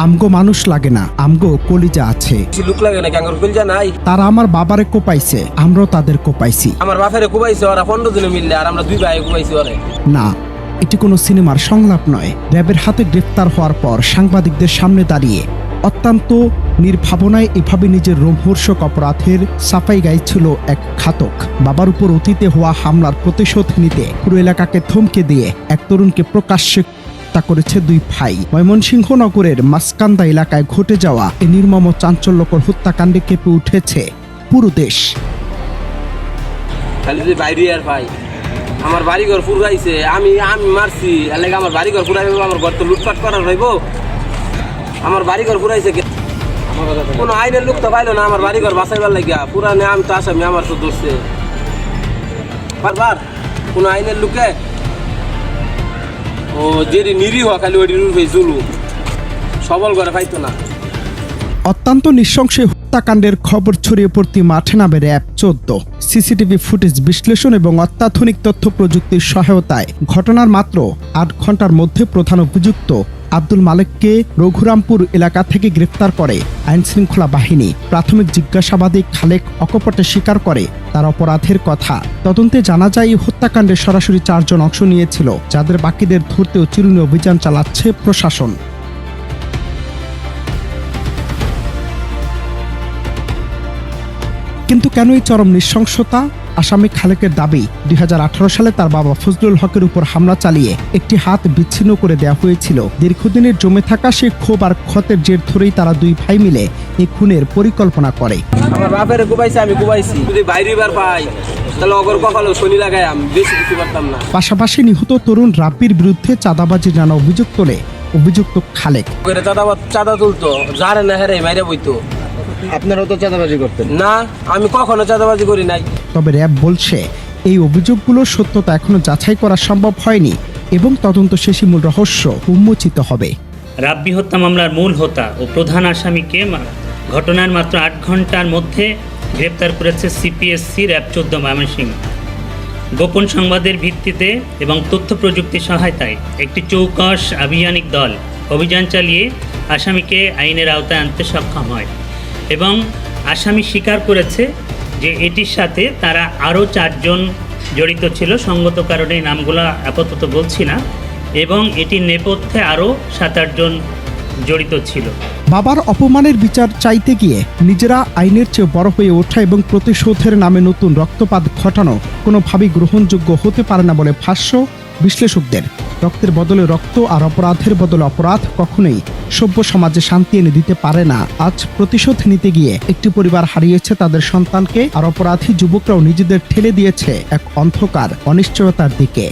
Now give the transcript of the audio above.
আমগো মানুষ লাগে না, আমগো কলিজা আছে। লুক লাগে না, কাঙ্গুর কলিজা নাই। তারা আমার বাবারে কোপাইছে, আমরাও তাদের কোপাইছি। আমার বাপেরে কোপাইছে ওরা 15 জনে মিললে, আর আমরা 2 ভাই কোপাইছি ওরে। না, এটি কোনো সিনেমার সংলাপ নয়। র্যাবের হাতে গ্রেফতার হওয়ার পর সাংবাদিকদের সামনে দাঁড়িয়ে অত্যন্ত নির্ভাবনায় এভাবে নিজের রোমহর্ষক অপরাধের সাফাই গাইছিল এক ঘাতক। বাবার উপর অতীতে হওয়া হামলার প্রতিশোধ নিতে পুরো এলাকাকে থমকে দিয়ে এক তরুণকে প্রকাশ্যে হত্যা করেছে 2 ভাই। ময়মনসিংহ নগরের মাসকান্দা এলাকায় ঘটে যাওয়া এই নির্মম চাঞ্চল্যকর হত্যাকাণ্ডে কেঁপে উঠেছে পুরো দেশ। খালি যে বাইরে আর ভাই আমার বাড়িঘর পুরাইছে, আমি মারছি, এলাকা আমার বাড়িঘর পুরাইব, আমার ঘর তো লুটপাট করার রইব। আমার বাড়িঘর পুরাইছে, কোনো আইনের লোক তো পাইলো না আমার বাড়িঘর বাঁচাইবার লাগিয়া। পুরানে আমি তো আসামি, আমার তো ধরছে বারবার। কোনো আইনের লোকে ও যে নিরীহ খালি ওই জুলুম সবল করে পাইতো না। অত্যন্ত নৃশংসে হত্যাকাণ্ডের খবর ছড়িয়ে পড়তে মাঠে নামে র্যাব 14। সিসিটিভি ফুটেজ বিশ্লেষণ এবং অত্যাধুনিক তথ্য প্রযুক্তির সহায়তায় ঘটনার মাত্র 8 ঘন্টার মধ্যে প্রধান অভিযুক্ত আব্দুল মালেককে রঘুরামপুর এলাকা থেকে গ্রেফতার করে আইনশৃঙ্খলা বাহিনী। প্রাথমিক জিজ্ঞাসাবাদে খালেক অকপটে স্বীকার করে তার অপরাধের কথা। তদন্তে জানা যায় এই হত্যাকাণ্ডে সরাসরি 4 জন অংশ নিয়েছিল, যাদের বাকিদের ধরতেও চিরুনি অভিযান চালাচ্ছে প্রশাসন। কিন্তু কেন এই চরম নৃশংসতা? আসামি খালেকের দাবি, 2018 সালে তার বাবা ফজলুল হকের উপর হামলা চালিয়ে একটি হাত বিচ্ছিন্ন করে দেওয়া হয়েছিল। দীর্ঘদিনের জমে থাকা সেই ক্ষোভ আর ক্ষতের জের ধরেই তারা 2 ভাই মিলে এই খুনের পরিকল্পনা করে। আমার বাপের কোপাইছে, আমি কোপাইছি। যদি বাইরে বার পাই তাহলে অগর কখনো শনি লাগাই, আমি বেশি কিছু পারতাম না। পাশাপাশি নিহত তরুণ রাব্বির বিরুদ্ধে চাঁদাবাজির নানা অভিযোগ তোলে অভিযুক্ত খালেক। চাঁদা তুলতো, যারে না হেরে মাইরে বইতো। আপনারাও তো চাঁদাবাজি করতেন? না, আমি কখনো চাঁদাবাজি করি নাই। তবে র্যাব বলছে এই অভিযোগগুলোর সত্যতা এখনো যাচাই করা সম্ভব হয়নি এবং তদন্ত শেষে মূল রহস্য উন্মোচিত হবে। রাব্বি হত্যা মামলার মূল হোতা ও প্রধান আসামিকে ঘটনার মাত্র 8 ঘন্টার মধ্যে গ্রেপ্তার করেছে সিপিএসসি র্যাব 14 ময়মনসিংহ। গোপন সংবাদের ভিত্তিতে এবং তথ্য প্রযুক্তির সহায়তায় একটি চৌকস আভিযানিক দল অভিযান চালিয়ে আসামিকে আইনের আওতায় আনতে সক্ষম হয় এবং আসামি স্বীকার করেছে যে এটির সাথে তারা আরও 4 জন জড়িত ছিল। সঙ্গত কারণে এই নামগুলো আপাতত বলছি না, এবং এটির নেপথ্যে আরও 7-8 জন জড়িত ছিল। বাবার অপমানের বিচার চাইতে গিয়ে নিজেরা আইনের চেয়ে বড় হয়ে ওঠা এবং প্রতিশোধের নামে নতুন রক্তপাত ঘটানো কোনোভাবেই গ্রহণযোগ্য হতে পারে না বলে ভাষ্য বিশ্লেষকদের। রক্তের বদলে রক্ত আর অপরাধের বদলে অপরাধ কখনোই সভ্য সমাজে শান্তি এনে দিতে পারে না। আজ প্রতিশোধ নিতে গিয়ে একটি পরিবার হারিয়েছে তাদের সন্তানকে, আর অপরাধী যুবকরাও নিজেদের ঠেলে দিয়েছে এক অন্ধকার অনিশ্চয়তার দিকে।